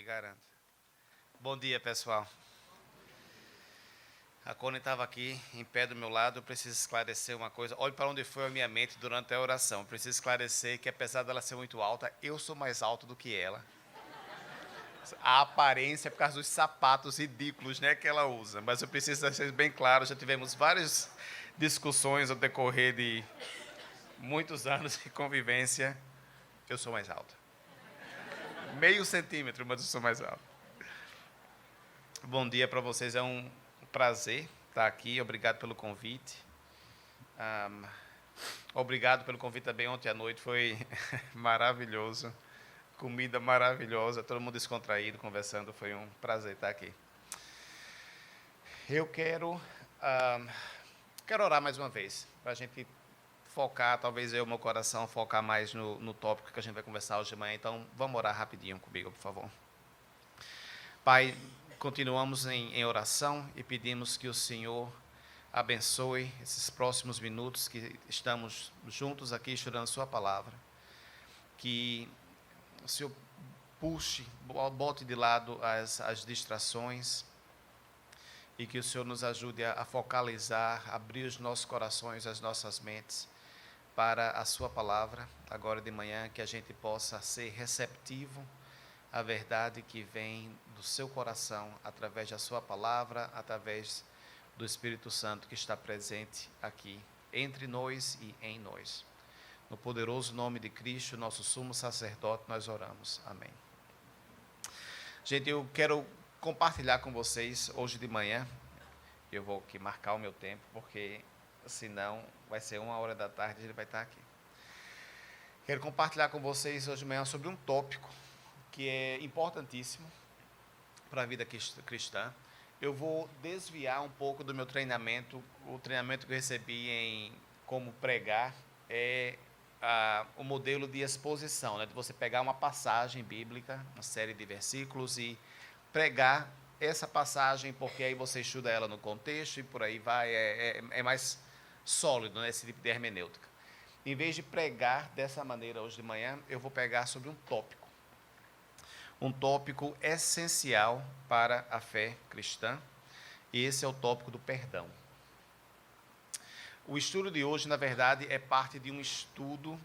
garanto. Bom dia, pessoal. A Connie estava aqui, em pé do meu lado. Eu preciso esclarecer uma coisa. Olhe para onde foi a minha mente durante a oração. Eu preciso esclarecer que, apesar dela ser muito alta, eu sou mais alto do que ela. A aparência é por causa dos sapatos ridículos, né, que ela usa. Mas eu preciso deixar bem claro. Já tivemos várias discussões ao decorrer de muitos anos de convivência. Eu sou mais alto. Meio centímetro, mas eu sou mais alto. Bom dia para vocês. É um prazer estar aqui. Obrigado pelo convite. Obrigado pelo convite também ontem à noite. Foi maravilhoso. Comida maravilhosa. Todo mundo descontraído, conversando. Foi um prazer estar aqui. Eu quero orar mais uma vez, para a gente focar, talvez meu coração, focar mais no tópico que a gente vai conversar hoje de manhã. Então, vamos orar rapidinho comigo, por favor. Pai, continuamos em oração e pedimos que o Senhor abençoe esses próximos minutos que estamos juntos aqui estudando Sua palavra. Que o Senhor puxe, bote de lado as distrações e que o Senhor nos ajude a focalizar, abrir os nossos corações, as nossas mentes para a Sua palavra, agora de manhã, que a gente possa ser receptivo à verdade que vem do seu coração, através da Sua palavra, através do Espírito Santo que está presente aqui, entre nós e em nós. No poderoso nome de Cristo, nosso sumo sacerdote, nós oramos. Amém. Gente, eu quero compartilhar com vocês hoje de manhã. Eu vou aqui marcar o meu tempo, porque senão vai ser 1h da tarde e ele vai estar aqui. Quero compartilhar com vocês hoje de manhã sobre um tópico que é importantíssimo para a vida cristã. Eu vou desviar um pouco do meu treinamento. O treinamento que eu recebi em como pregar é o modelo de exposição, né? De você pegar uma passagem bíblica, uma série de versículos e pregar essa passagem, porque aí você estuda ela no contexto e por aí vai, é mais sólido, né, esse tipo de hermenêutica. Em vez de pregar dessa maneira hoje de manhã, eu vou pegar sobre um tópico essencial para a fé cristã, e esse é o tópico do perdão. O estudo de hoje, na verdade, é parte de um estudo,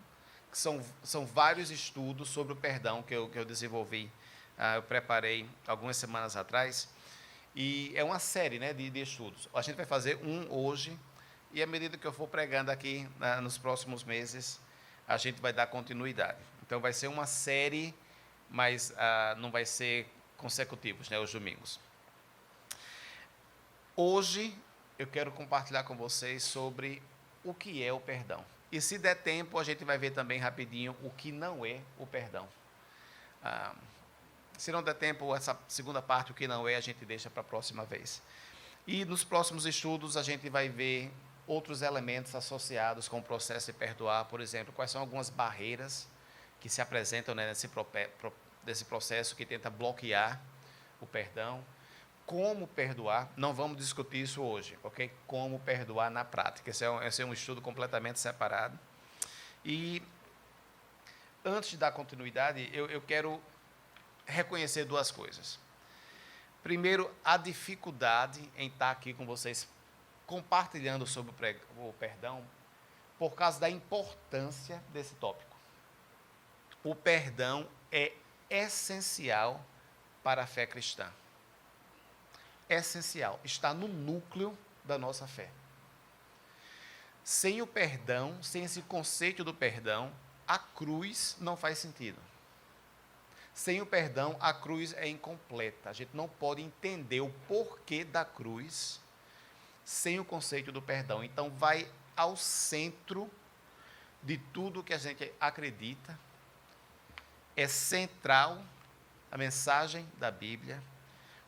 que são vários estudos sobre o perdão que eu desenvolvi. Eu preparei algumas semanas atrás, e é uma série, né, de estudos. A gente vai fazer um hoje, e à medida que eu for pregando aqui nos próximos meses, a gente vai dar continuidade. Então vai ser uma série, mas não vai ser consecutivos, né, os domingos. Hoje eu quero compartilhar com vocês sobre o que é o perdão. E se der tempo, a gente vai ver também rapidinho o que não é o perdão. Se não der tempo, essa segunda parte, o que não é, a gente deixa para a próxima vez. E nos próximos estudos, a gente vai ver outros elementos associados com o processo de perdoar. Por exemplo, quais são algumas barreiras que se apresentam, né, nesse processo que tenta bloquear o perdão. Como perdoar, não vamos discutir isso hoje, ok? Como perdoar na prática. Esse é um estudo completamente separado. E antes de dar continuidade, eu quero reconhecer duas coisas. Primeiro, a dificuldade em estar aqui com vocês compartilhando sobre o perdão por causa da importância desse tópico. O perdão é essencial para a fé cristã. Essencial, está no núcleo da nossa fé. Sem o perdão, sem esse conceito do perdão, a cruz não faz sentido. Sem o perdão, a cruz é incompleta. A gente não pode entender o porquê da cruz sem o conceito do perdão. Então, vai ao centro de tudo que a gente acredita. É central a mensagem da Bíblia.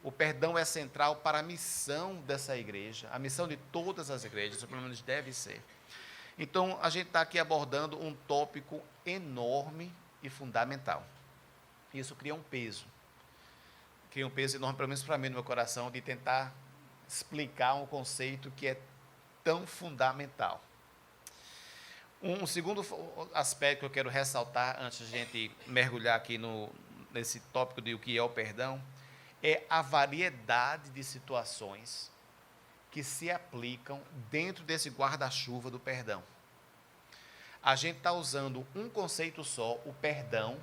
O perdão é central para a missão dessa igreja, a missão de todas as igrejas, ou pelo menos deve ser. Então, a gente está aqui abordando um tópico enorme e fundamental. Isso cria um peso enorme, pelo menos para mim, no meu coração, de tentar explicar um conceito que é tão fundamental. Um segundo aspecto que eu quero ressaltar, antes de a gente mergulhar aqui nesse tópico de o que é o perdão, é a variedade de situações que se aplicam dentro desse guarda-chuva do perdão. A gente está usando um conceito só, o perdão,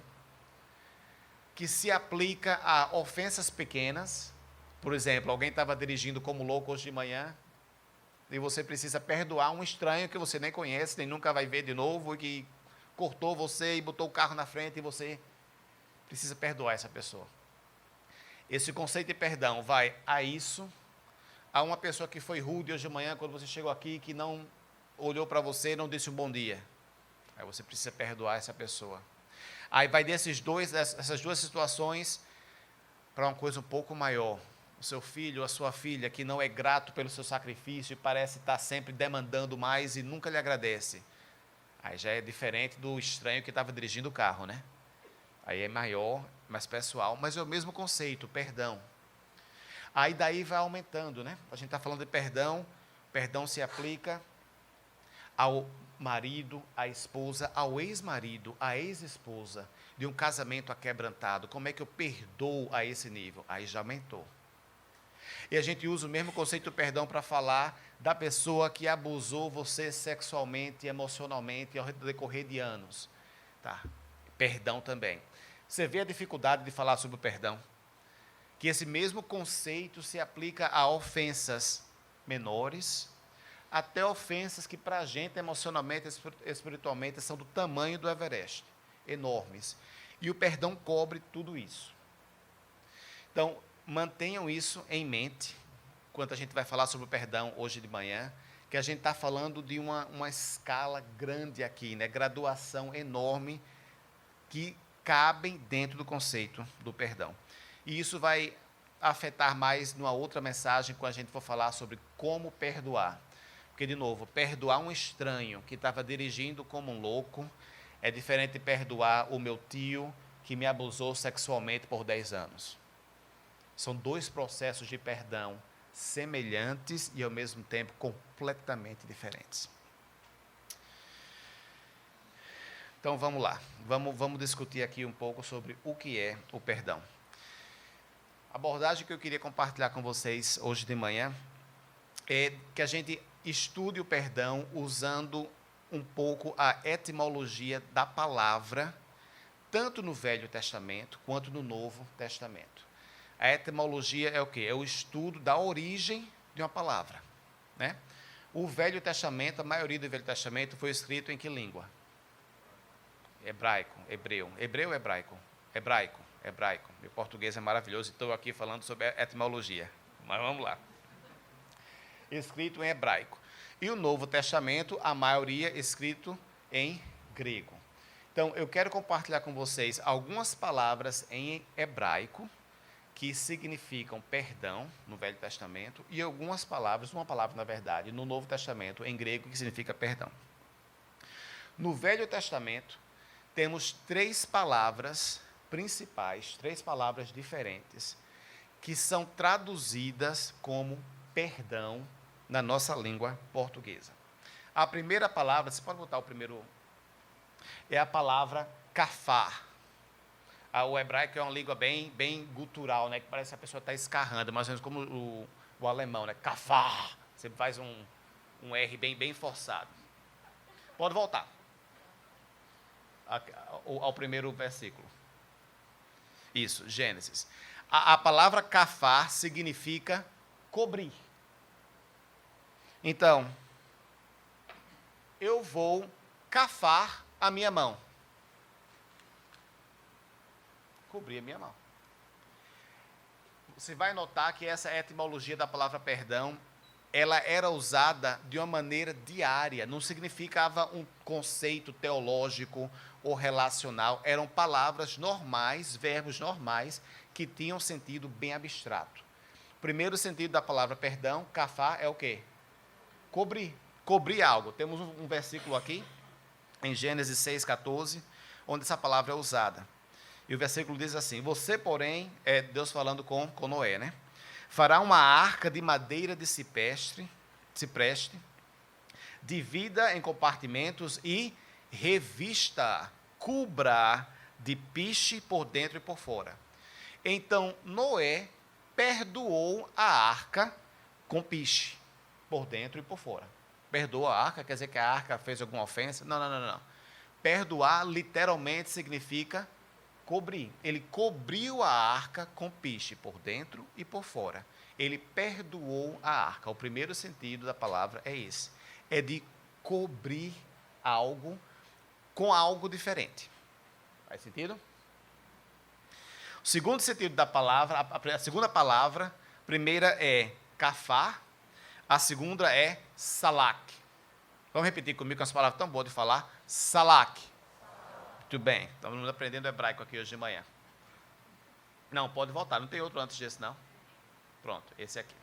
que se aplica a ofensas pequenas. Por exemplo, alguém estava dirigindo como louco hoje de manhã, e você precisa perdoar um estranho que você nem conhece, nem nunca vai ver de novo, e que cortou você e botou o carro na frente, e você precisa perdoar essa pessoa. Esse conceito de perdão vai a isso, a uma pessoa que foi rude hoje de manhã, quando você chegou aqui, que não olhou para você e não disse um bom dia. Aí você precisa perdoar essa pessoa. Aí vai dessas duas situações para uma coisa um pouco maior. O seu filho, a sua filha, que não é grato pelo seu sacrifício e parece estar sempre demandando mais e nunca lhe agradece. Aí já é diferente do estranho que estava dirigindo o carro, né? Aí é maior, mais pessoal, mas é o mesmo conceito, perdão. Aí daí vai aumentando, né? A gente está falando de perdão, perdão se aplica ao marido, à esposa, ao ex-marido, à ex-esposa, de um casamento aquebrantado. Como é que eu perdoo a esse nível? Aí já aumentou. E a gente usa o mesmo conceito do perdão para falar da pessoa que abusou você sexualmente e emocionalmente ao decorrer de anos. Tá? Perdão também. Você vê a dificuldade de falar sobre o perdão? Que esse mesmo conceito se aplica a ofensas menores, até ofensas que para a gente, emocionalmente, espiritualmente, são do tamanho do Everest, enormes. E o perdão cobre tudo isso. Então, mantenham isso em mente, quando a gente vai falar sobre o perdão hoje de manhã, que a gente está falando de uma escala grande aqui, né? Graduação enorme, que cabem dentro do conceito do perdão. E isso vai afetar mais numa outra mensagem, quando a gente for falar sobre como perdoar. Porque, de novo, perdoar um estranho que estava dirigindo como um louco é diferente de perdoar o meu tio que me abusou sexualmente por 10 anos. São dois processos de perdão semelhantes e, ao mesmo tempo, completamente diferentes. Então, vamos lá. Vamos discutir aqui um pouco sobre o que é o perdão. A abordagem que eu queria compartilhar com vocês hoje de manhã é que a gente estude o perdão usando um pouco a etimologia da palavra, tanto no Velho Testamento quanto no Novo Testamento. A etimologia é o quê? É o estudo da origem de uma palavra, né? O Velho Testamento, a maioria do Velho Testamento foi escrito em que língua? Hebraico, hebreu. Hebreu ou hebraico? Hebraico, hebraico. Meu português é maravilhoso e estou aqui falando sobre a etimologia. Mas vamos lá. Escrito em hebraico. E o Novo Testamento, a maioria escrito em grego. Então, eu quero compartilhar com vocês algumas palavras em hebraico que significam perdão no Velho Testamento e algumas palavras, uma palavra na verdade, no Novo Testamento em grego que significa perdão. No Velho Testamento temos 3 palavras principais, 3 palavras diferentes que são traduzidas como perdão na nossa língua portuguesa. A primeira palavra, você pode botar o primeiro, é a palavra kafar. O hebraico é uma língua bem gutural, né? Que parece que a pessoa está escarrando, mais ou menos como o alemão, né? Kafar. Você faz um R bem forçado. Pode voltar ao primeiro versículo. Isso, Gênesis. A palavra kafar significa cobrir. Então, eu vou kafar a minha mão. Cobrir a minha mão. Você vai notar que essa etimologia da palavra perdão, ela era usada de uma maneira diária, não significava um conceito teológico ou relacional, eram palavras normais, verbos normais, que tinham sentido bem abstrato. O primeiro sentido da palavra perdão, kafar, é o quê? Cobrir. Cobrir algo. Temos um versículo aqui, em Gênesis 6,14, onde essa palavra é usada. E o versículo diz assim: você, porém, é Deus falando com Noé, né? Fará uma arca de madeira de cipreste, divida em compartimentos e revista, cubra de piche por dentro e por fora. Então, Noé perdoou a arca com piche, por dentro e por fora. Perdoou a arca, quer dizer que a arca fez alguma ofensa? Não, não, não, não. Perdoar literalmente significa cobrir. Ele cobriu a arca com piche, por dentro e por fora. Ele perdoou a arca. O primeiro sentido da palavra é esse. É de cobrir algo com algo diferente. Faz sentido? O segundo sentido da palavra, a segunda palavra, a primeira é kafar, a segunda é salak. Vamos repetir comigo com as palavras tão boas de falar? Salak. Muito bem, estamos aprendendo hebraico aqui hoje de manhã. Não, pode voltar, não tem outro antes desse não. Pronto, esse aqui.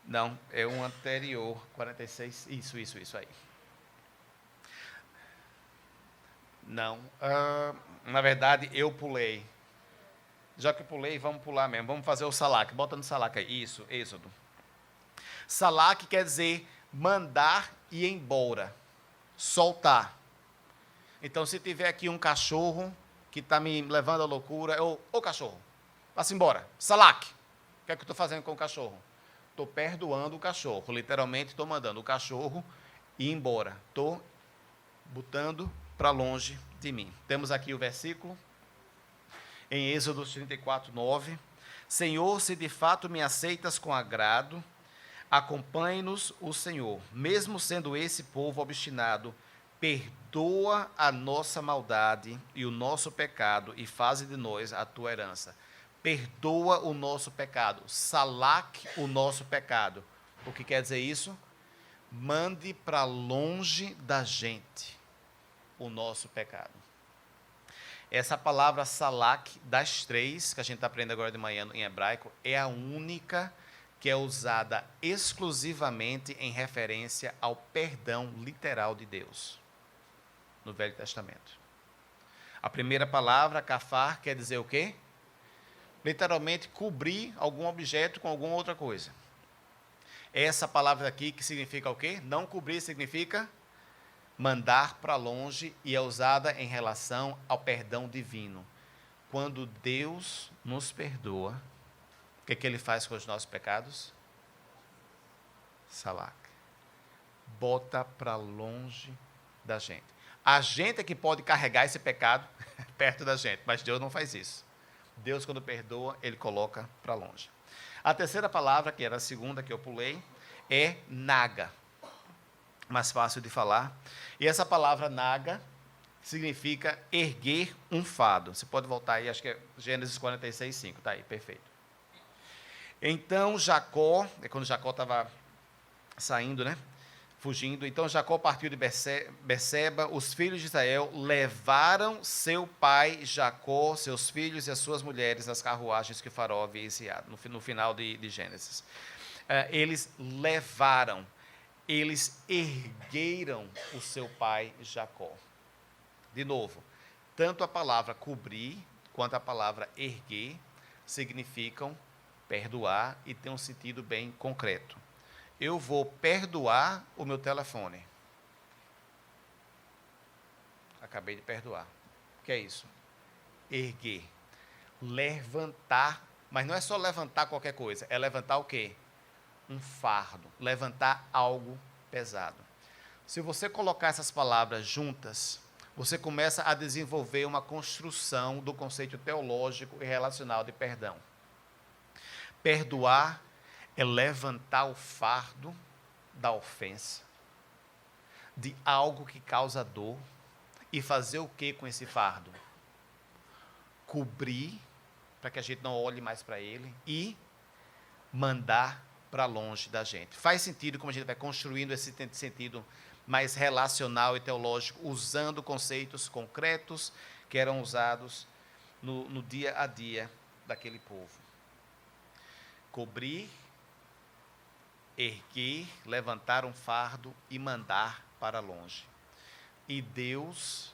Não, é um anterior, 46, isso aí. Não, na verdade eu pulei. Já que pulei, vamos pular mesmo. Vamos fazer o salak. Bota no salak aí. Isso, Êxodo. Salak quer dizer mandar ir embora. Soltar. Então, se tiver aqui um cachorro que está me levando à loucura, ô cachorro, vá-se embora. Salak. O que é que eu estou fazendo com o cachorro? Estou perdoando o cachorro. Literalmente, estou mandando o cachorro ir embora. Estou botando para longe de mim. Temos aqui o versículo, em Êxodo 34, 9. Senhor, se de fato me aceitas com agrado, acompanhe-nos o Senhor. Mesmo sendo esse povo obstinado, perdoa a nossa maldade e o nosso pecado e faze de nós a tua herança. Perdoa o nosso pecado. Salak o nosso pecado. O que quer dizer isso? Mande para longe da gente o nosso pecado. Essa palavra salak, das três que a gente está aprendendo agora de manhã em hebraico, é a única que é usada exclusivamente em referência ao perdão literal de Deus, no Velho Testamento. A primeira palavra, kafar, quer dizer o quê? Literalmente, cobrir algum objeto com alguma outra coisa. Essa palavra aqui, que significa o quê? Não cobrir significa mandar para longe, e é usada em relação ao perdão divino. Quando Deus nos perdoa, o que é que Ele faz com os nossos pecados? Salak. Bota para longe da gente. A gente é que pode carregar esse pecado perto da gente, mas Deus não faz isso. Deus, quando perdoa, Ele coloca para longe. A terceira palavra, que era a segunda que eu pulei, é naga. Mais fácil de falar. E essa palavra naga significa erguer um fado. Você pode voltar aí, acho que é Gênesis 46, 5. Está aí, perfeito. Então, Jacó, é quando Jacó estava saindo, né? Fugindo. Então, Jacó partiu de Berseba. Os filhos de Israel levaram seu pai Jacó, seus filhos e as suas mulheres nas carruagens que o Faraó havia enviado, no final de Gênesis. Eles levaram. Eles ergueram o seu pai Jacó. De novo, tanto a palavra cobrir quanto a palavra erguer significam perdoar e tem um sentido bem concreto. Eu vou perdoar o meu telefone. Acabei de perdoar. O que é isso? Erguer. Levantar. Mas não é só levantar qualquer coisa, é levantar o quê? Um fardo, levantar algo pesado. Se você colocar essas palavras juntas, você começa a desenvolver uma construção do conceito teológico e relacional de perdão. Perdoar é levantar o fardo da ofensa, de algo que causa dor, e fazer o que com esse fardo? Cobrir, para que a gente não olhe mais para ele, e mandar para longe da gente. Faz sentido como a gente vai construindo esse sentido mais relacional e teológico, usando conceitos concretos que eram usados no dia a dia daquele povo. Cobrir, erguer, levantar um fardo e mandar para longe. E Deus,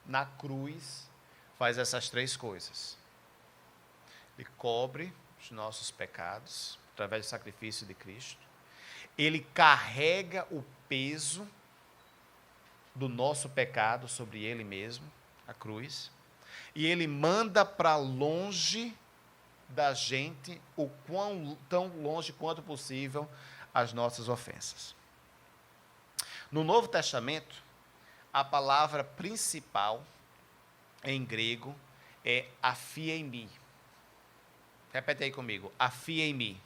na cruz, faz essas três coisas. Ele cobre os nossos pecados, através do sacrifício de Cristo. Ele carrega o peso do nosso pecado sobre Ele mesmo. a cruz, e ele manda para longe da gente, tão longe quanto possível, as nossas ofensas. No Novo Testamento, a palavra principal em grego é aphiemi. Repete aí comigo, aphiemi.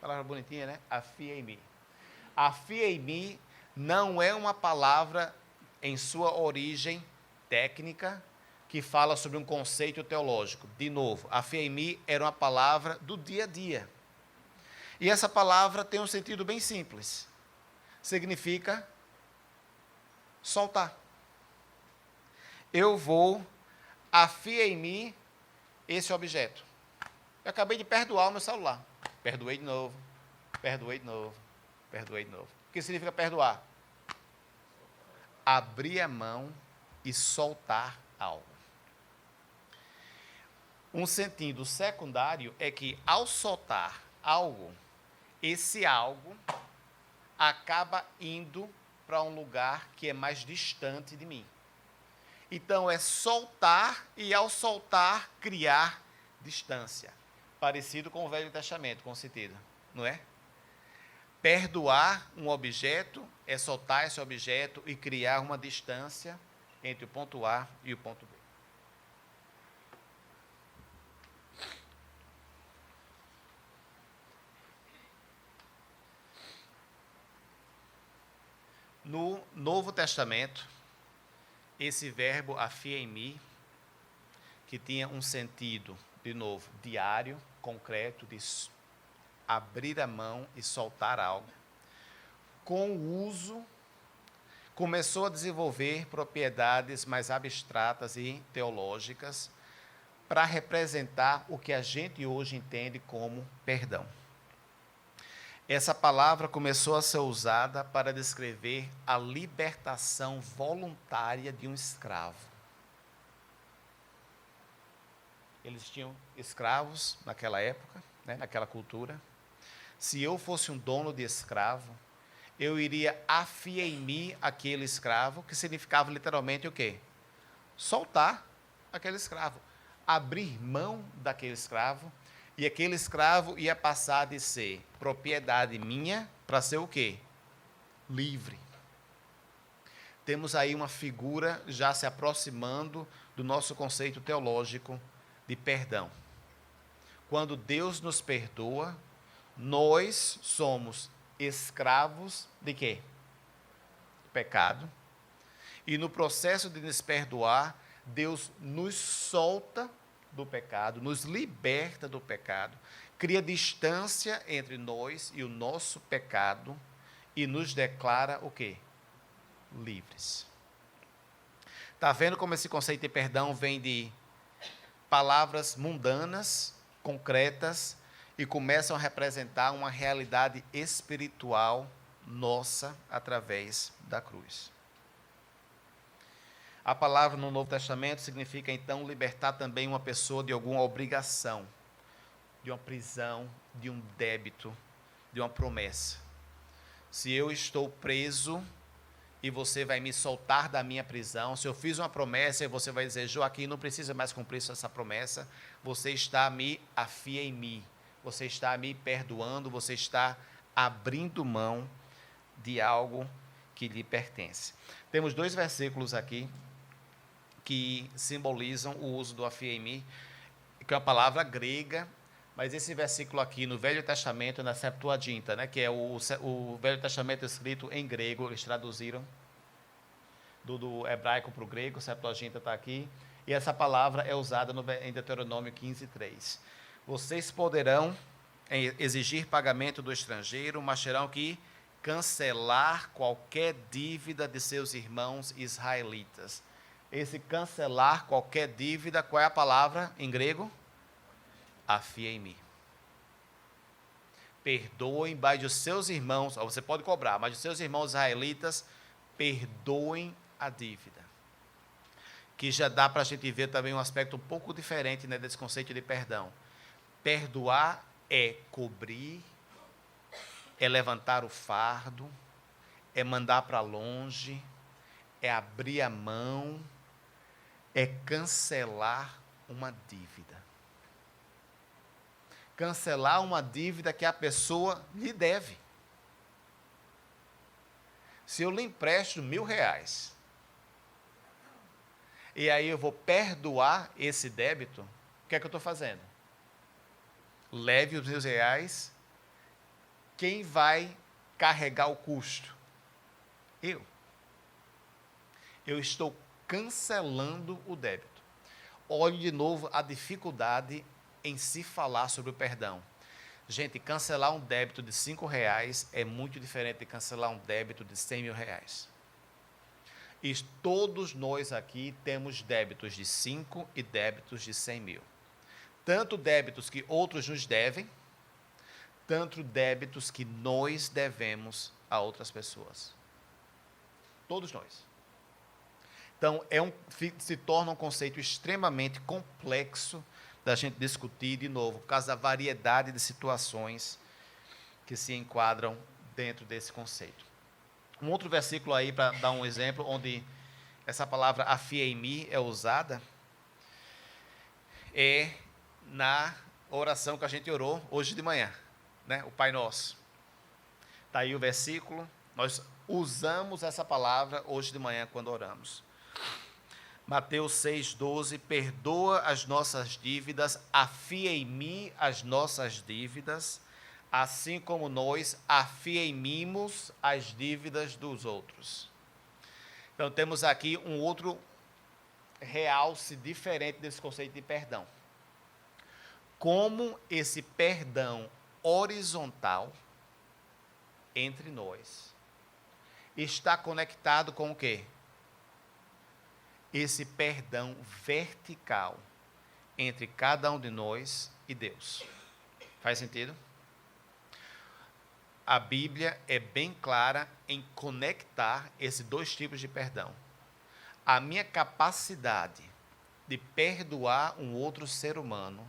Palavra bonitinha, né? Aphiemi. Aphiemi não é uma palavra em sua origem técnica que fala sobre um conceito teológico. De novo, aphiemi era uma palavra do dia a dia. E essa palavra tem um sentido bem simples. Significa soltar. Eu vou aphiemi esse objeto. Eu acabei de perdoar o meu celular. Perdoei de novo, perdoei de novo, perdoei de novo. O que significa perdoar? Abrir a mão e soltar algo. Um sentido secundário é que, ao soltar algo, esse algo acaba indo para um lugar que é mais distante de mim. Então, é soltar e, ao soltar, criar distância. Parecido com o Velho Testamento, com sentido, não é? Perdoar um objeto é soltar esse objeto e criar uma distância entre o ponto A e o ponto B. No Novo Testamento, esse verbo aphiemi, que tinha um sentido, de novo, diário, concreto, de abrir a mão e soltar algo, com o uso, começou a desenvolver propriedades mais abstratas e teológicas para representar o que a gente hoje entende como perdão. Essa palavra começou a ser usada para descrever a libertação voluntária de um escravo. Eles tinham escravos naquela época, né, naquela cultura. Se eu fosse um dono de escravo, eu iria aphiemi aquele escravo, que significava literalmente o quê? Soltar aquele escravo, abrir mão daquele escravo, e aquele escravo ia passar de ser propriedade minha para ser o quê? Livre. Temos aí uma figura já se aproximando do nosso conceito teológico de perdão. Quando Deus nos perdoa, nós somos escravos de quê? Pecado. E no processo de nos perdoar, Deus nos solta do pecado, nos liberta do pecado, cria distância entre nós e o nosso pecado e nos declara o quê? Livres. Está vendo como esse conceito de perdão vem de palavras mundanas, concretas, e começam a representar uma realidade espiritual nossa através da cruz. A palavra no Novo Testamento significa, então, libertar também uma pessoa de alguma obrigação, de uma prisão, de um débito, de uma promessa. Se eu estou preso e você vai me soltar da minha prisão, se eu fiz uma promessa e você vai dizer, Joaquim, não precisa mais cumprir essa promessa, você está me aphiemi, você está me perdoando, você está abrindo mão de algo que lhe pertence. Temos 2 versículos aqui que simbolizam o uso do aphiemi, que é uma palavra grega, mas esse versículo aqui no Velho Testamento, na Septuaginta, né, que é o Velho Testamento escrito em grego, eles traduziram do hebraico para o grego, Septuaginta está aqui, e essa palavra é usada em Deuteronômio 15:3. Vocês poderão exigir pagamento do estrangeiro, mas terão que cancelar qualquer dívida de seus irmãos israelitas. Esse cancelar qualquer dívida, qual é a palavra em grego? Aphiemi. Perdoem, mas os seus irmãos, você pode cobrar, mas os seus irmãos israelitas, perdoem a dívida. Que já dá para a gente ver também um aspecto um pouco diferente, né, desse conceito de perdão. Perdoar é cobrir, é levantar o fardo, é mandar para longe, é abrir a mão, é cancelar uma dívida. Cancelar uma dívida que a pessoa lhe deve. Se eu lhe empresto R$1.000, e aí eu vou perdoar esse débito, o que é que eu estou fazendo? Leve os R$1.000, quem vai carregar o custo? Eu. Eu estou cancelando o débito. Olhe de novo a dificuldade em se falar sobre o perdão. Gente, cancelar um débito de R$5 é muito diferente de cancelar um débito de R$100.000. E todos nós aqui temos débitos de 5 e débitos de 100 mil. Tanto débitos que outros nos devem, tanto débitos que nós devemos a outras pessoas. Todos nós. Então, se torna um conceito extremamente complexo da gente discutir de novo, por causa da variedade de situações que se enquadram dentro desse conceito. Um outro versículo aí, para dar um exemplo, onde essa palavra afia em mim é usada, é na oração que a gente orou hoje de manhã, né? O Pai Nosso. Está aí o versículo, nós usamos essa palavra hoje de manhã quando oramos. Mateus 6,12, perdoa as nossas dívidas, afia em mim as nossas dívidas, assim como nós afiemos as dívidas dos outros. Então, temos aqui um outro realce diferente desse conceito de perdão. Como esse perdão horizontal entre nós está conectado com o quê? Esse perdão vertical entre cada um de nós e Deus. Faz sentido? A Bíblia é bem clara em conectar esses dois tipos de perdão. A minha capacidade de perdoar um outro ser humano,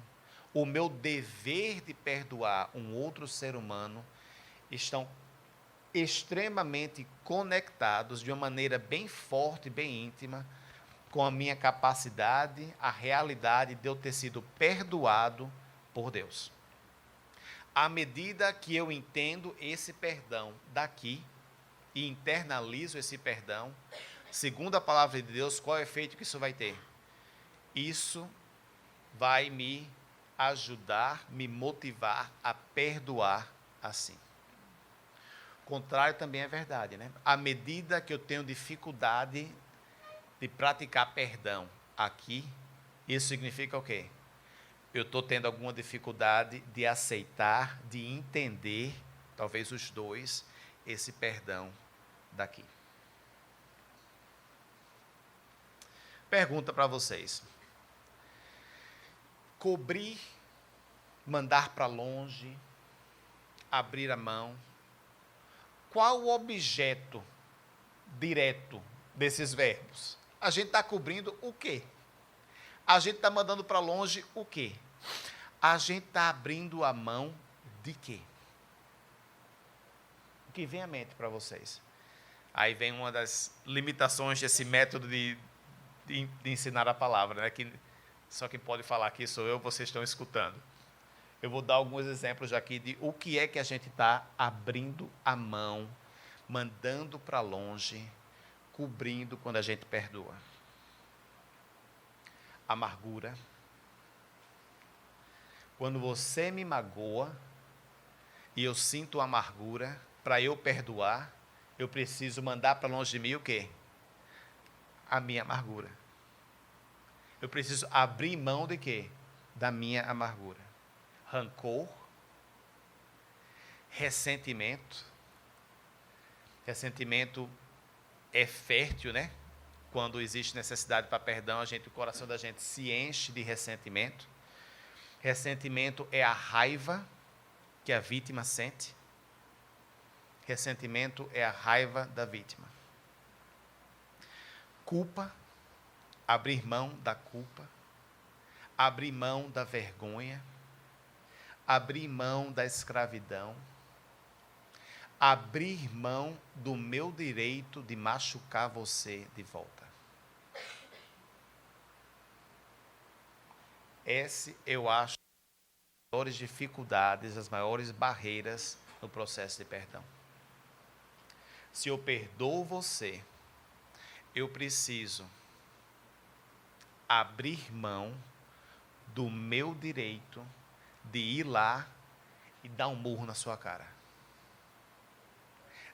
o meu dever de perdoar um outro ser humano, estão extremamente conectados de uma maneira bem forte, bem íntima, com a minha capacidade, a realidade de eu ter sido perdoado por Deus. À medida que eu entendo esse perdão daqui e internalizo esse perdão, segundo a palavra de Deus, qual é o efeito que isso vai ter? Isso vai me ajudar, me motivar a perdoar assim. O contrário também é verdade, né? À medida que eu tenho dificuldade de praticar perdão aqui, isso significa o quê? Eu estou tendo alguma dificuldade de aceitar, de entender, talvez os dois, esse perdão daqui. Pergunta para vocês. Cobrir, mandar para longe, abrir a mão. Qual o objeto direto desses verbos? A gente está cobrindo o quê? A gente está mandando para longe o quê? A gente está abrindo a mão de quê? O que vem à mente para vocês? Aí vem uma das limitações desse método de ensinar a palavra, né? Que só quem pode falar aqui sou eu, vocês estão escutando. Eu vou dar alguns exemplos aqui de o que é que a gente está abrindo a mão, mandando para longe, cobrindo quando a gente perdoa. Amargura. Quando você me magoa e eu sinto amargura, para eu perdoar, eu preciso mandar para longe de mim o quê? A minha amargura. Eu preciso abrir mão de quê? Da minha amargura. Rancor, ressentimento. Ressentimento é fértil, né? Quando existe necessidade para perdão, o coração da gente se enche de ressentimento. Ressentimento é a raiva que a vítima sente. Ressentimento é a raiva da vítima. Culpa, abrir mão da culpa. Abrir mão da vergonha. Abrir mão da escravidão. Abrir mão do meu direito de machucar você de volta. Esse, eu acho, as maiores dificuldades, as maiores barreiras no processo de perdão. Se eu perdoo você, eu preciso abrir mão do meu direito de ir lá e dar um murro na sua cara.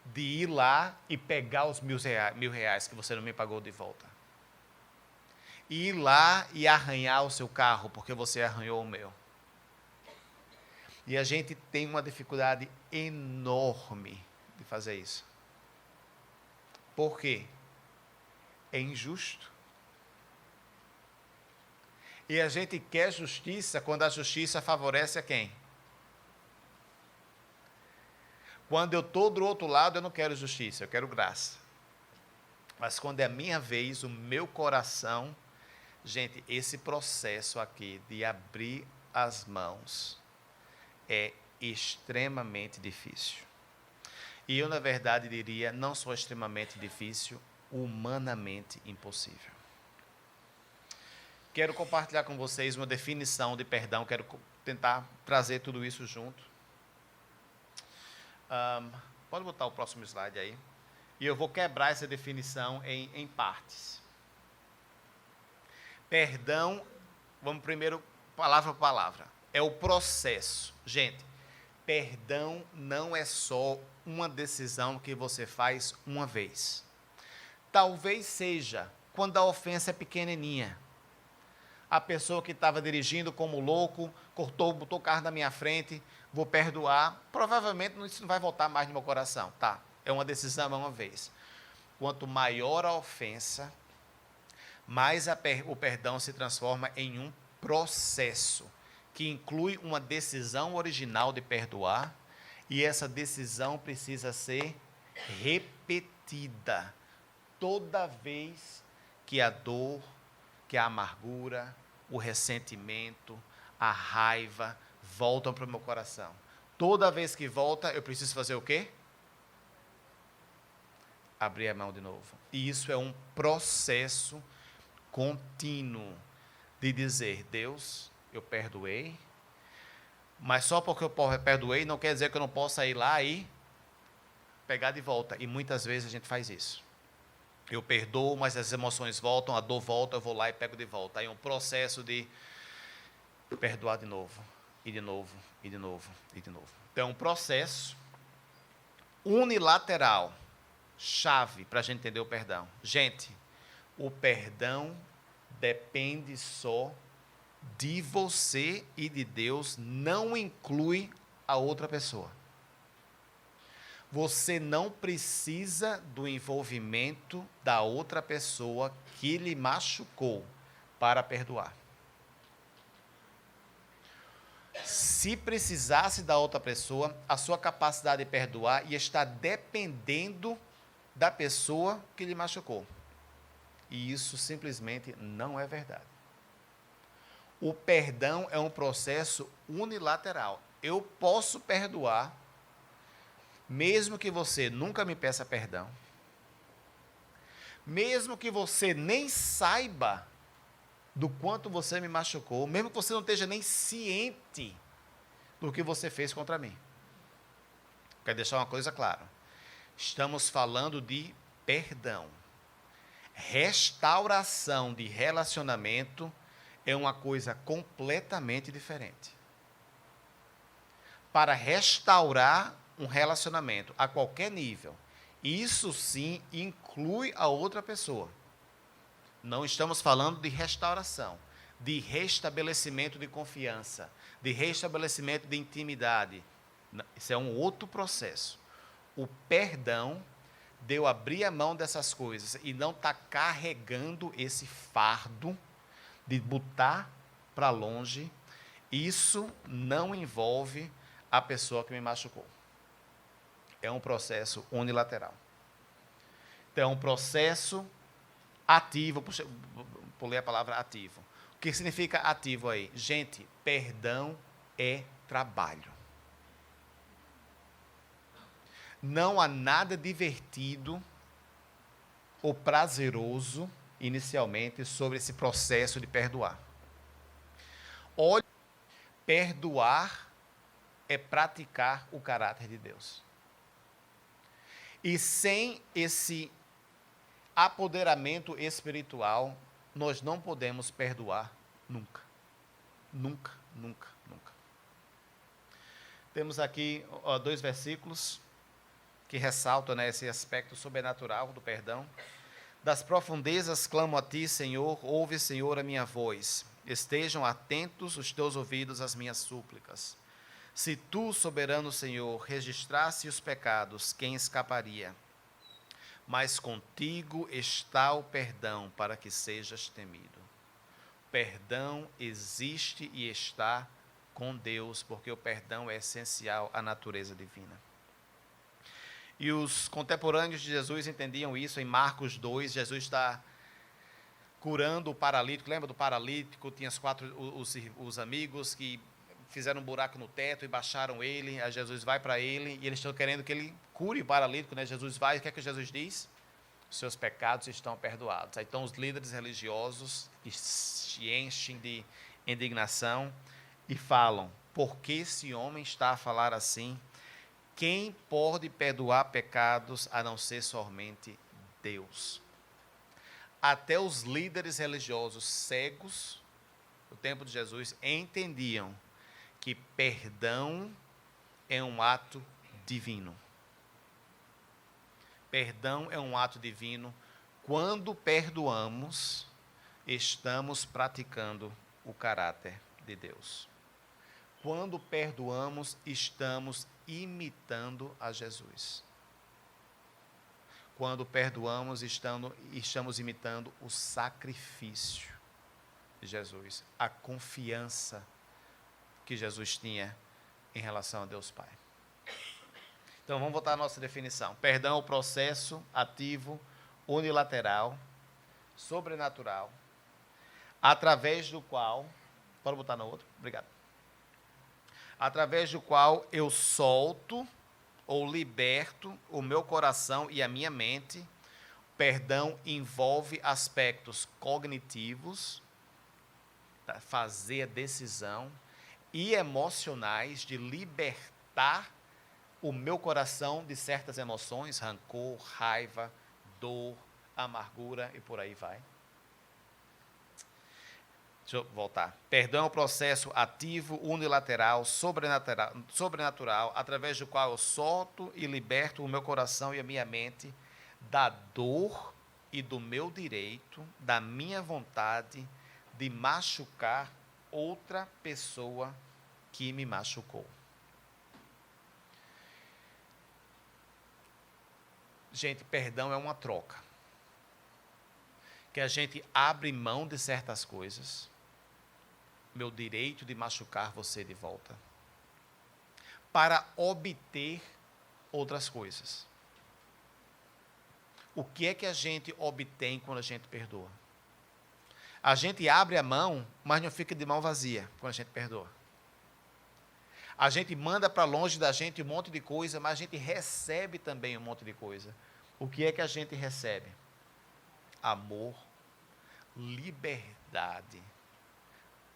De ir lá e pegar os R$ 1.000 que você não me pagou de volta. Ir lá e arranhar o seu carro porque você arranhou o meu. E a gente tem uma dificuldade enorme de fazer isso. Por quê? É injusto. E a gente quer justiça quando a justiça favorece a quem? Quando eu estou do outro lado, eu não quero justiça, eu quero graça. Mas quando é a minha vez, o meu coração, gente, esse processo aqui de abrir as mãos é extremamente difícil. E eu, na verdade, diria, não só extremamente difícil, humanamente impossível. Quero compartilhar com vocês uma definição de perdão, quero tentar trazer tudo isso junto. Pode botar o próximo slide aí. E eu vou quebrar essa definição em partes. Perdão, vamos primeiro, palavra por palavra. É o processo. Gente, perdão não é só uma decisão que você faz uma vez. Talvez seja quando a ofensa é pequenininha. A pessoa que estava dirigindo como louco, botou o carro na minha frente, vou perdoar. Provavelmente isso não vai voltar mais no meu coração. Tá, é uma decisão, é uma vez. Quanto maior a ofensa, mais o perdão se transforma em um processo, que inclui uma decisão original de perdoar, e essa decisão precisa ser repetida toda vez que a dor, que a amargura, o ressentimento, a raiva voltam para o meu coração. Toda vez que volta, eu preciso fazer o quê? Abrir a mão de novo. E isso é um processo contínuo de dizer, Deus, eu perdoei, mas só porque eu perdoei não quer dizer que eu não possa ir lá e pegar de volta. E muitas vezes a gente faz isso. Eu perdoo, mas as emoções voltam, a dor volta, eu vou lá e pego de volta. Aí é um processo de perdoar de novo, e de novo, e de novo, e de novo. Então é um processo unilateral, chave para a gente entender o perdão. Gente, o perdão depende só de você e de Deus, não inclui a outra pessoa. Você não precisa do envolvimento da outra pessoa que lhe machucou para perdoar. Se precisasse da outra pessoa, a sua capacidade de perdoar ia estar dependendo da pessoa que lhe machucou. E isso simplesmente não é verdade. O perdão é um processo unilateral. Eu posso perdoar, mesmo que você nunca me peça perdão, mesmo que você nem saiba do quanto você me machucou, mesmo que você não esteja nem ciente do que você fez contra mim. Quero deixar uma coisa clara. Estamos falando de perdão. Restauração de relacionamento é uma coisa completamente diferente. Para restaurar um relacionamento a qualquer nível, isso sim inclui a outra pessoa. Não estamos falando de restauração, de restabelecimento de confiança, de restabelecimento de intimidade. Isso é um outro processo. O perdão de eu abrir a mão dessas coisas e não estar carregando esse fardo de botar para longe, isso não envolve a pessoa que me machucou. É um processo unilateral. Então, é um processo ativo, pulei a palavra ativo. O que significa ativo aí? Gente, perdão é trabalho. Não há nada divertido ou prazeroso, inicialmente, sobre esse processo de perdoar. Perdoar é praticar o caráter de Deus. E sem esse apoderamento espiritual, nós não podemos perdoar nunca. Nunca, nunca, nunca. Temos aqui 2 versículos que ressaltam, né, esse aspecto sobrenatural do perdão. Das profundezas clamo a ti, Senhor, ouve, Senhor, a minha voz. Estejam atentos os teus ouvidos às minhas súplicas. Se tu, soberano Senhor, registrasse os pecados, quem escaparia? Mas contigo está o perdão para que sejas temido. Perdão existe e está com Deus, porque o perdão é essencial à natureza divina. E os contemporâneos de Jesus entendiam isso. Em Marcos 2, Jesus está curando o paralítico. Lembra do paralítico? Tinha os amigos que fizeram um buraco no teto e baixaram ele. Aí Jesus vai para ele e eles estão querendo que ele cure o paralítico, né? Jesus vai, o que é que Jesus diz? Os seus pecados estão perdoados. Aí então os líderes religiosos se enchem de indignação e falam: por que esse homem está a falar assim? Quem pode perdoar pecados a não ser somente Deus? Até os líderes religiosos cegos do tempo de Jesus entendiam que perdão é um ato divino. Perdão é um ato divino. Quando perdoamos, estamos praticando o caráter de Deus. Quando perdoamos, estamos imitando a Jesus. Quando perdoamos, estamos imitando o sacrifício de Jesus, a confiança que Jesus tinha em relação a Deus Pai. Então, vamos voltar à nossa definição. Perdão é o processo ativo, unilateral, sobrenatural, através do qual... Pode botar no outro? Obrigado. Através do qual eu solto ou liberto o meu coração e a minha mente. Perdão envolve aspectos cognitivos, fazer a decisão, e emocionais, de libertar o meu coração de certas emoções, rancor, raiva, dor, amargura e por aí vai. Deixa eu voltar. Perdão é um processo ativo, unilateral, sobrenatural, através do qual eu solto e liberto o meu coração e a minha mente da dor e do meu direito, da minha vontade de machucar outra pessoa que me machucou. Gente, perdão é uma troca. Que a gente abre mão de certas coisas, meu direito de machucar você de volta, para obter outras coisas. O que é que a gente obtém quando a gente perdoa? A gente abre a mão, mas não fica de mão vazia quando a gente perdoa. A gente manda para longe da gente um monte de coisa, mas a gente recebe também um monte de coisa. O que é que a gente recebe? Amor, liberdade,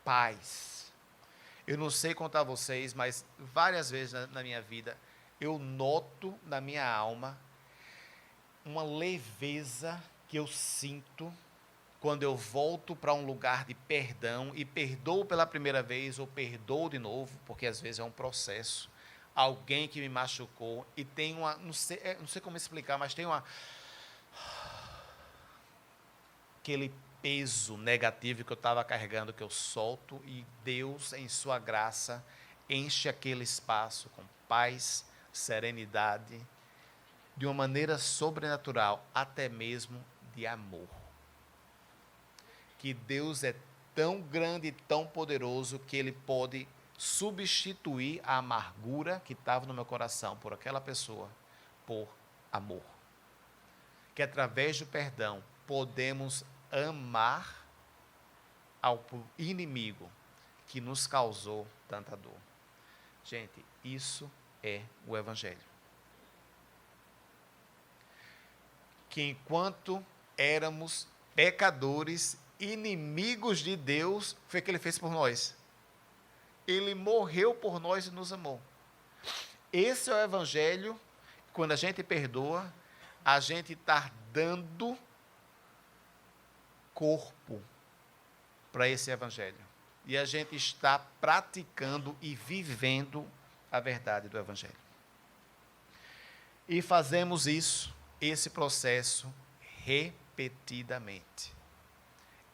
paz. Eu não sei contar a vocês, mas várias vezes na minha vida, eu noto na minha alma uma leveza que eu sinto quando eu volto para um lugar de perdão e perdoo pela primeira vez ou perdoo de novo, porque às vezes é um processo. Alguém que me machucou e tem uma, não sei como explicar, mas tem aquele peso negativo que eu estava carregando, que eu solto, e Deus, em sua graça, enche aquele espaço com paz, serenidade, de uma maneira sobrenatural, até mesmo de amor. Que Deus é tão grande e tão poderoso que Ele pode substituir a amargura que estava no meu coração por aquela pessoa, por amor. Que através do perdão podemos amar ao inimigo que nos causou tanta dor. Gente, isso é o Evangelho. Que enquanto éramos pecadores, inimigos de Deus, foi o que Ele fez por nós. Ele morreu por nós e nos amou. Esse é o evangelho. Quando a gente perdoa, a gente está dando corpo para esse evangelho. E a gente está praticando e vivendo a verdade do evangelho. E fazemos isso, esse processo, repetidamente.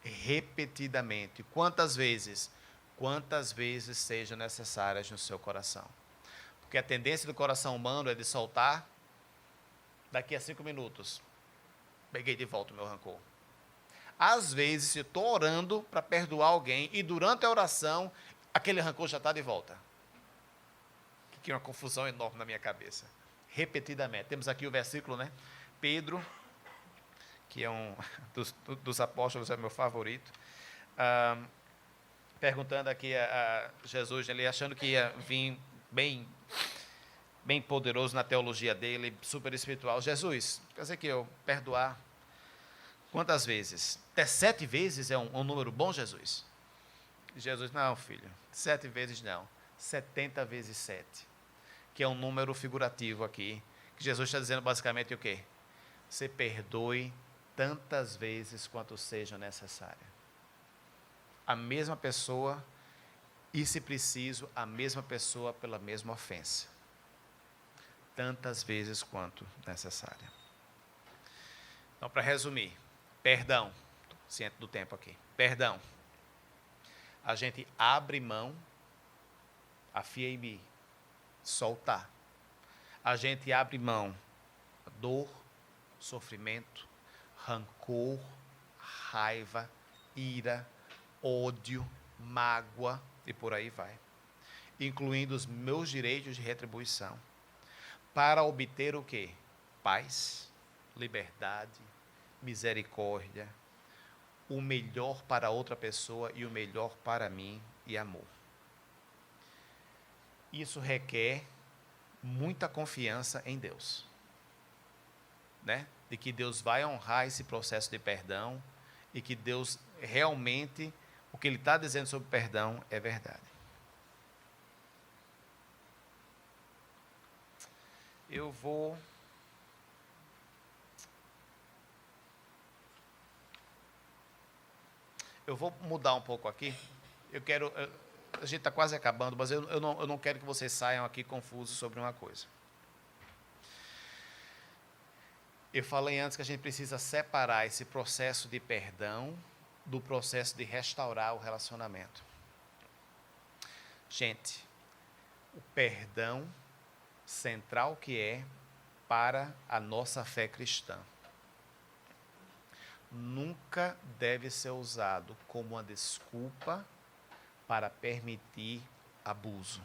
Repetidamente. Quantas vezes? Quantas vezes sejam necessárias no seu coração. Porque a tendência do coração humano é de soltar daqui a 5 minutos. Peguei de volta o meu rancor. Às vezes, eu estou orando para perdoar alguém e durante a oração, aquele rancor já está de volta. Que é uma confusão enorme na minha cabeça. Repetidamente. Temos aqui o versículo, né? Pedro, que é um dos apóstolos, é meu favorito, perguntando aqui a Jesus, ele achando que ia vir bem poderoso na teologia dele, super espiritual. Jesus, quer dizer que eu perdoar quantas vezes? Até 7 vezes é um número bom, Jesus? Jesus, não, filho, 7 vezes não, 70 vezes 7, que é um número figurativo aqui, que Jesus está dizendo basicamente o quê? Você perdoe tantas vezes quanto seja necessária. A mesma pessoa, e se preciso, a mesma pessoa pela mesma ofensa. Tantas vezes quanto necessária. Então, para resumir, perdão, ciente do tempo aqui, perdão. A gente abre mão, afia-me, soltar. A gente abre mão, dor, sofrimento, rancor, raiva, ira, ódio, mágoa e por aí vai, incluindo os meus direitos de retribuição, para obter o quê? Paz, liberdade, misericórdia, o melhor para outra pessoa e o melhor para mim e amor. Isso requer muita confiança em Deus, né? De que Deus vai honrar esse processo de perdão e que Deus realmente, o que Ele está dizendo sobre perdão é verdade. Eu vou mudar um pouco aqui. A gente está quase acabando, mas eu não quero que vocês saiam aqui confusos sobre uma coisa. Eu falei antes que a gente precisa separar esse processo de perdão do processo de restaurar o relacionamento. Gente, o perdão central que é para a nossa fé cristã nunca deve ser usado como uma desculpa para permitir abuso.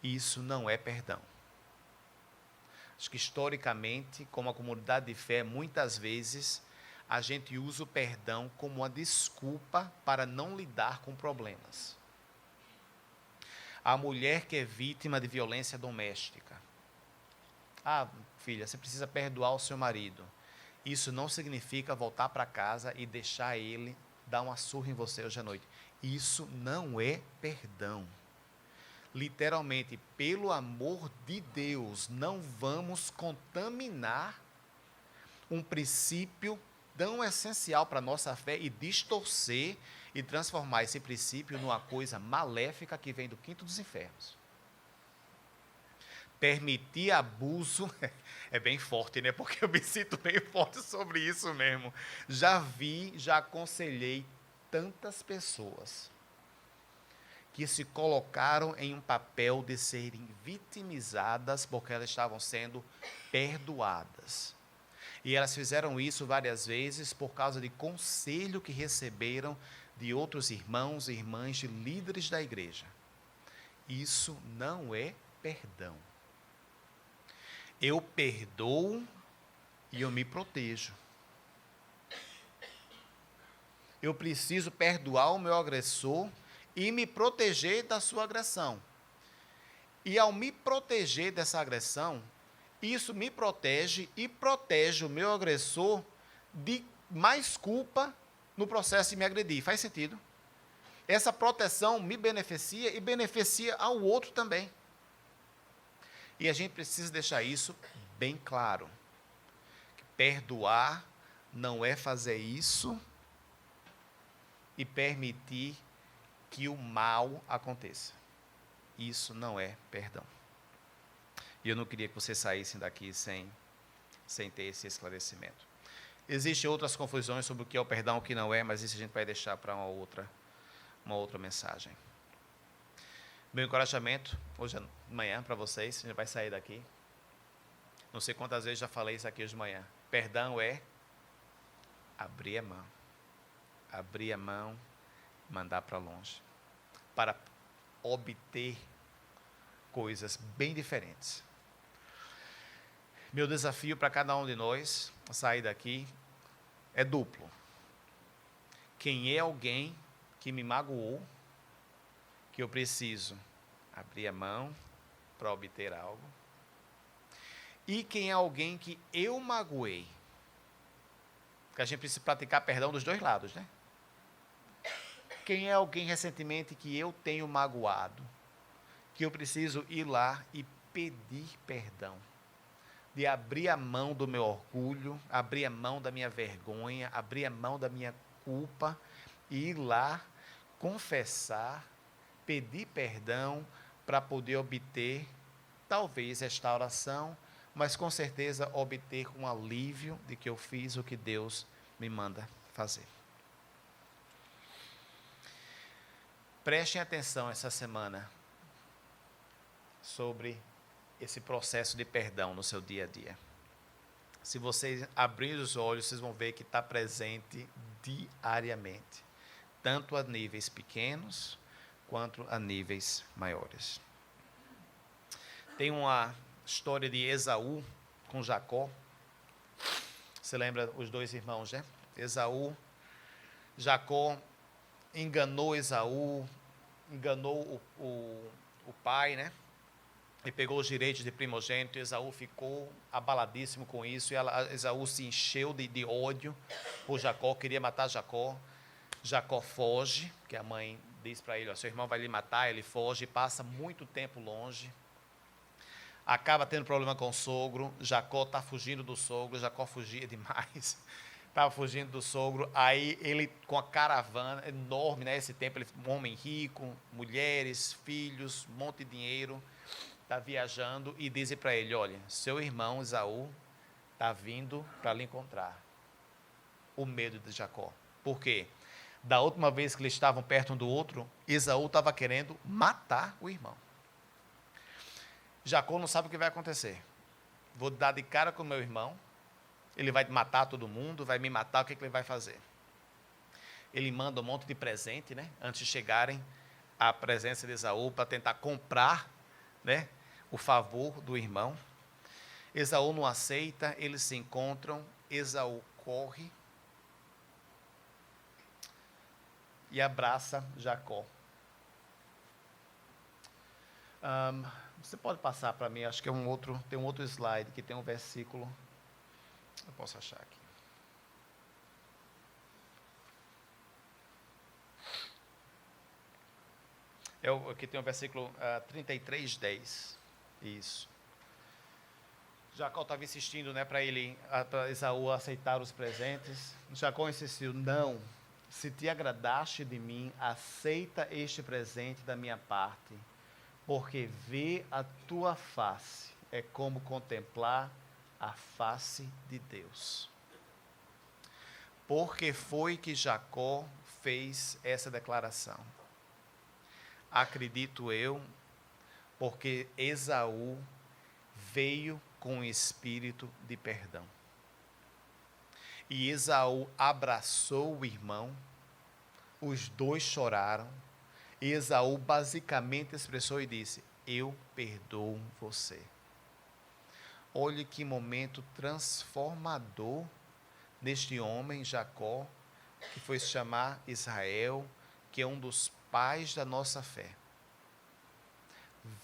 Isso não é perdão. Acho que historicamente, como a comunidade de fé, muitas vezes a gente usa o perdão como uma desculpa para não lidar com problemas. A mulher que é vítima de violência doméstica. Ah, filha, você precisa perdoar o seu marido. Isso não significa voltar para casa e deixar ele dar uma surra em você hoje à noite. Isso não é perdão. Literalmente, pelo amor de Deus, não vamos contaminar um princípio tão essencial para a nossa fé e distorcer e transformar esse princípio numa coisa maléfica que vem do quinto dos infernos. Permitir abuso é bem forte, né? Porque eu me sinto bem forte sobre isso mesmo. Já aconselhei tantas pessoas que se colocaram em um papel de serem vitimizadas porque elas estavam sendo perdoadas. E elas fizeram isso várias vezes por causa de conselho que receberam de outros irmãos e irmãs, de líderes da igreja. Isso não é perdão. Eu perdoo e eu me protejo. Eu preciso perdoar o meu agressor e me proteger da sua agressão. E ao me proteger dessa agressão, isso me protege e protege o meu agressor de mais culpa no processo de me agredir. Faz sentido? essa proteção me beneficia e beneficia ao outro também. E a gente precisa deixar isso bem claro. Que perdoar não é fazer isso e permitir que o mal aconteça. Isso não é perdão. E eu não queria que vocês saíssem daqui sem ter esse esclarecimento. Existem outras confusões sobre o que é o perdão e o que não é, mas isso a gente vai deixar para uma outra mensagem. Meu encorajamento, hoje de manhã, para vocês, a gente vai sair daqui. Não sei quantas vezes já falei isso aqui hoje de manhã. Perdão é abrir a mão. Abrir a mão, mandar para longe. Para obter coisas bem diferentes. Meu desafio para cada um de nós, sair daqui, é duplo. Quem é alguém que me magoou, que eu preciso abrir a mão para obter algo, e quem é alguém que eu magoei, porque a gente precisa praticar perdão dos dois lados, né? Quem é alguém recentemente que eu tenho magoado, que eu preciso ir lá e pedir perdão, de abrir a mão do meu orgulho, abrir a mão da minha vergonha, abrir a mão da minha culpa, e ir lá, confessar, pedir perdão, para poder obter, talvez, restauração, mas com certeza obter um alívio de que eu fiz o que Deus me manda fazer. Prestem atenção essa semana sobre esse processo de perdão no seu dia a dia. Se vocês abrirem os olhos, vocês vão ver que está presente diariamente, tanto a níveis pequenos, quanto a níveis maiores. Tem uma história de Esaú com Jacó. Você lembra os dois irmãos, né? Esaú, Jacó enganou Esaú, enganou o pai, né? E pegou os direitos de primogênito. Esaú ficou abaladíssimo com isso, e Esaú se encheu de ódio por Jacó, queria matar Jacó. Jacó foge, que a mãe diz para ele, seu irmão vai lhe matar, ele foge, passa muito tempo longe, acaba tendo problema com o sogro. Jacó está fugindo do sogro, Jacó fugia demais, estava fugindo do sogro. Aí ele, com a caravana enorme, né, esse tempo, ele, um homem rico, mulheres, filhos, um monte de dinheiro, está viajando, e dizem para ele, olha, seu irmão Esaú está vindo para lhe encontrar. O medo de Jacó. Por quê? Da última vez que eles estavam perto um do outro, Esaú estava querendo matar o irmão. Jacó não sabe o que vai acontecer. Vou dar de cara com o meu irmão, ele vai matar todo mundo, vai me matar, o que ele vai fazer? Ele manda um monte de presente, né, antes de chegarem à presença de Esaú, para tentar comprar, né, o favor do irmão. Esaú não aceita, eles se encontram, Esaú corre e abraça Jacó. Você pode passar para mim, acho que tem um outro slide que tem um versículo, eu posso achar aqui. Aqui tem o versículo 33:10, isso. Jacó estava insistindo, né, para Esaú aceitar os presentes. Jacó insistiu, não, se te agradaste de mim, aceita este presente da minha parte, porque ver a tua face é como contemplar a face de Deus. Por que foi que Jacó fez essa declaração? Acredito eu, porque Esaú veio com o espírito de perdão. E Esaú abraçou o irmão, os dois choraram, e Esaú basicamente expressou e disse, eu perdoo você. Olhe que momento transformador neste homem, Jacó, que foi se chamar Israel, que é um dos pais da nossa fé.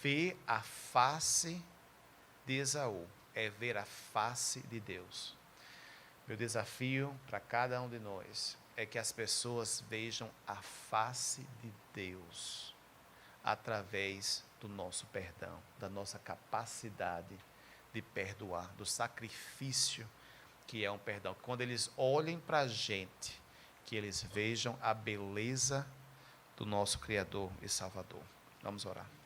Ver a face de Esaú é ver a face de Deus. Meu desafio para cada um de nós é que as pessoas vejam a face de Deus através do nosso perdão, da nossa capacidade de perdoar, do sacrifício que é um perdão. Quando eles olhem para a gente, que eles vejam a beleza do nosso Criador e Salvador. Vamos orar.